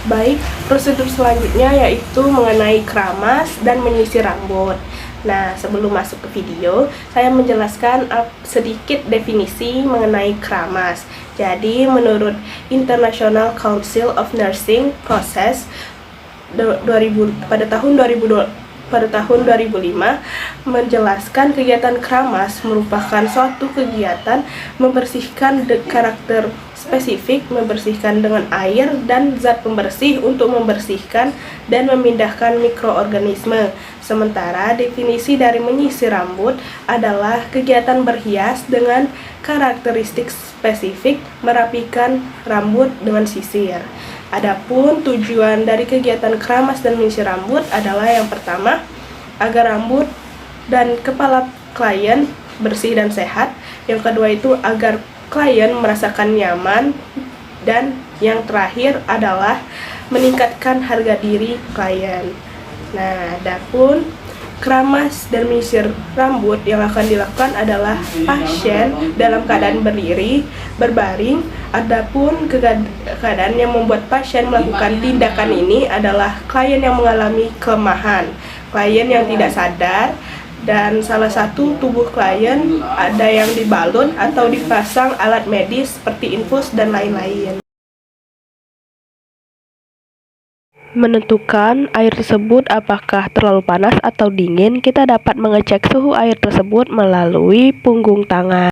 Baik, prosedur selanjutnya yaitu mengenai keramas dan menyisir rambut. Nah, sebelum masuk ke video, saya menjelaskan sedikit definisi mengenai keramas. Jadi, menurut International Council of Nursing Process pada tahun 2005 menjelaskan kegiatan keramas merupakan suatu kegiatan membersihkan karakter spesifik, membersihkan dengan air dan zat pembersih untuk membersihkan dan memindahkan mikroorganisme. Sementara definisi dari menyisir rambut adalah kegiatan berhias dengan karakteristik spesifik merapikan rambut dengan sisir. Adapun tujuan dari kegiatan keramas dan menyisir rambut adalah yang pertama, agar rambut dan kepala klien bersih dan sehat. Yang kedua itu agar klien merasakan nyaman. Dan yang terakhir adalah meningkatkan harga diri klien. Nah, adapun keramas dan menyisir rambut yang akan dilakukan adalah pasien dalam keadaan berdiri, berbaring. Adapun keadaan yang membuat pasien melakukan tindakan ini adalah klien yang mengalami kelemahan, klien yang tidak sadar, dan salah satu tubuh klien ada yang dibalut atau dipasang alat medis seperti infus dan lain-lain. Menentukan air tersebut apakah terlalu panas atau dingin, kita dapat mengecek suhu air tersebut melalui punggung tangan.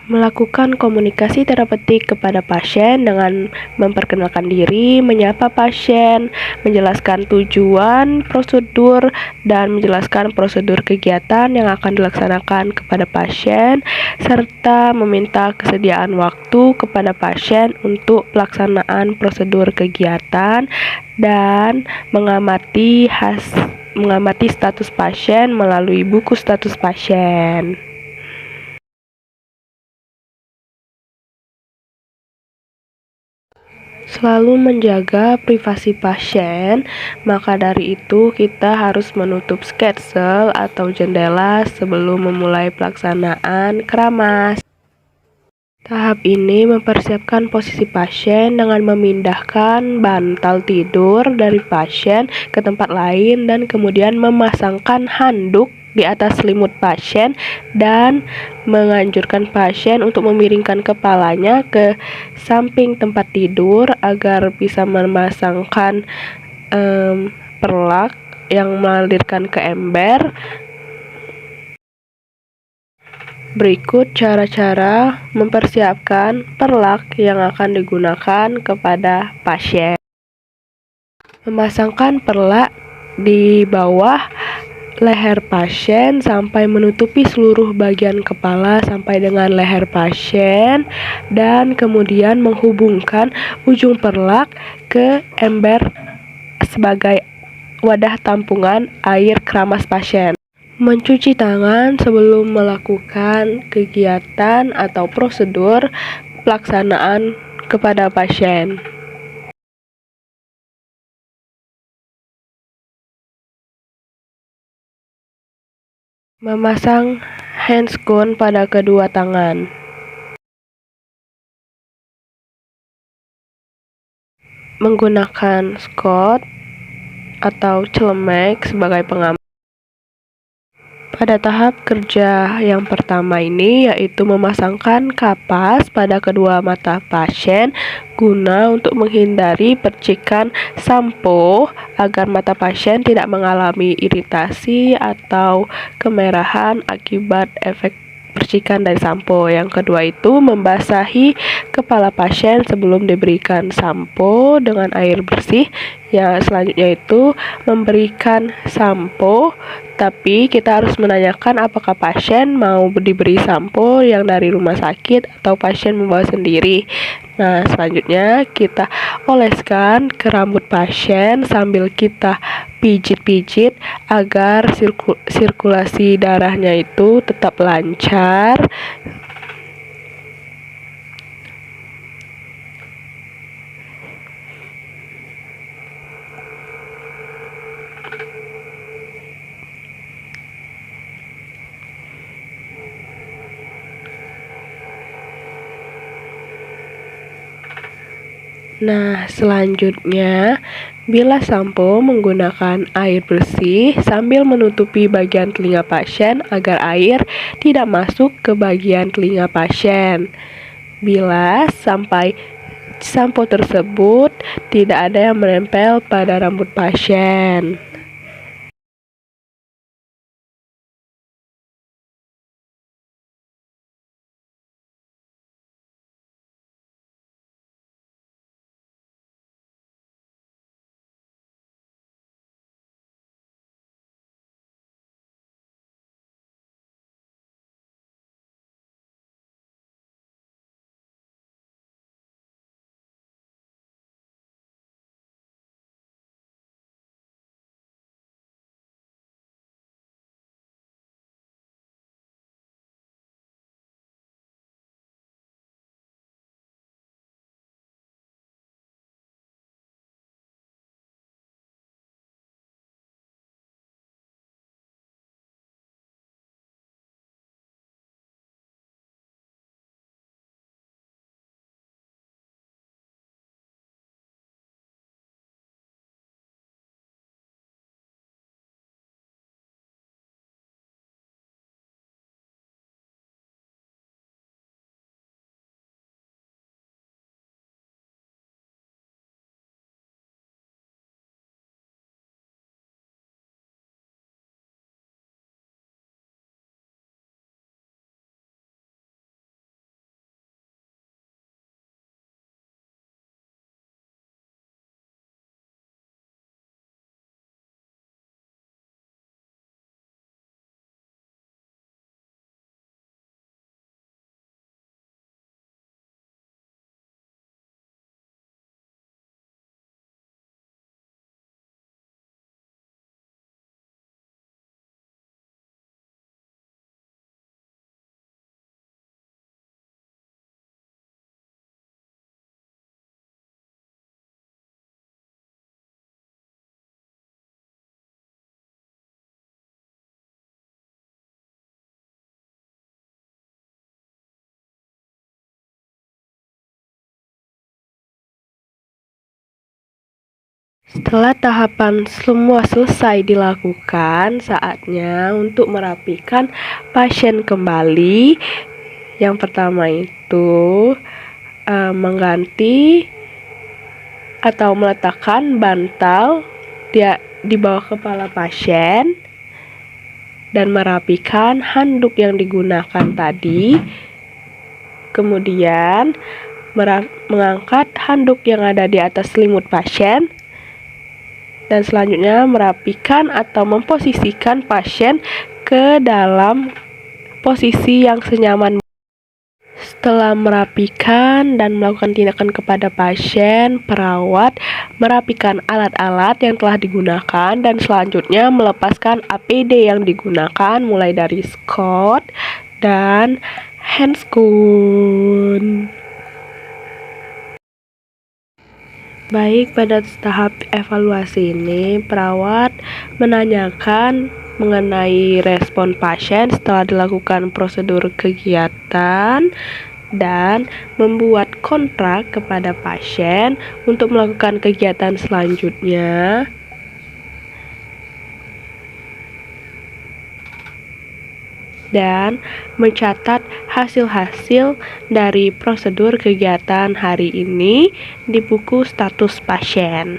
Melakukan komunikasi terapeutik kepada pasien dengan memperkenalkan diri, menyapa pasien, menjelaskan tujuan, prosedur, dan menjelaskan prosedur kegiatan yang akan dilaksanakan kepada pasien, serta meminta kesediaan waktu kepada pasien untuk pelaksanaan prosedur kegiatan, dan mengamati status pasien melalui buku status pasien. Selalu menjaga privasi pasien, maka dari itu kita harus menutup skadsel atau jendela sebelum memulai pelaksanaan keramas. Tahap ini mempersiapkan posisi pasien dengan memindahkan bantal tidur dari pasien ke tempat lain dan kemudian memasangkan handuk di atas selimut pasien dan menganjurkan pasien untuk memiringkan kepalanya ke samping tempat tidur agar bisa memasangkan perlak yang mengalirkan ke ember. Berikut cara-cara mempersiapkan perlak yang akan digunakan kepada pasien. Memasangkan perlak di bawah leher pasien sampai menutupi seluruh bagian kepala sampai dengan leher pasien, dan kemudian menghubungkan ujung perlak ke ember sebagai wadah tampungan air keramas pasien. Mencuci tangan sebelum melakukan kegiatan atau prosedur pelaksanaan kepada pasien. Memasang handscoon pada kedua tangan. Menggunakan Scott atau celemek sebagai pengaman. Pada tahap kerja yang pertama ini yaitu memasangkan kapas pada kedua mata pasien guna untuk menghindari percikan sampo agar mata pasien tidak mengalami iritasi atau kemerahan akibat efek percikan dari sampo. Yang kedua itu membasahi kepala pasien sebelum diberikan sampo dengan air bersih. Yang selanjutnya itu memberikan sampo, tapi kita harus menanyakan apakah pasien mau diberi sampo yang dari rumah sakit atau pasien membawa sendiri. Nah, selanjutnya kita oleskan ke rambut pasien sambil kita pijit-pijit agar sirkulasi darahnya itu tetap lancar. Nah, selanjutnya, bilas sampo menggunakan air bersih sambil menutupi bagian telinga pasien agar air tidak masuk ke bagian telinga pasien. Bilas sampai sampo tersebut tidak ada yang menempel pada rambut pasien. Setelah tahapan semua selesai dilakukan, saatnya untuk merapikan pasien kembali. Yang pertama itu mengganti atau meletakkan bantal di bawah kepala pasien dan merapikan handuk yang digunakan tadi. Kemudian mengangkat handuk yang ada di atas selimut pasien. Dan selanjutnya merapikan atau memposisikan pasien ke dalam posisi yang senyaman. Setelah merapikan dan melakukan tindakan kepada pasien, perawat merapikan alat-alat yang telah digunakan dan selanjutnya melepaskan APD yang digunakan mulai dari Scott dan handscoon. Baik, pada tahap evaluasi ini, perawat menanyakan mengenai respon pasien setelah dilakukan prosedur kegiatan dan membuat kontrak kepada pasien untuk melakukan kegiatan selanjutnya. Dan mencatat hasil-hasil dari prosedur kegiatan hari ini di buku status pasien.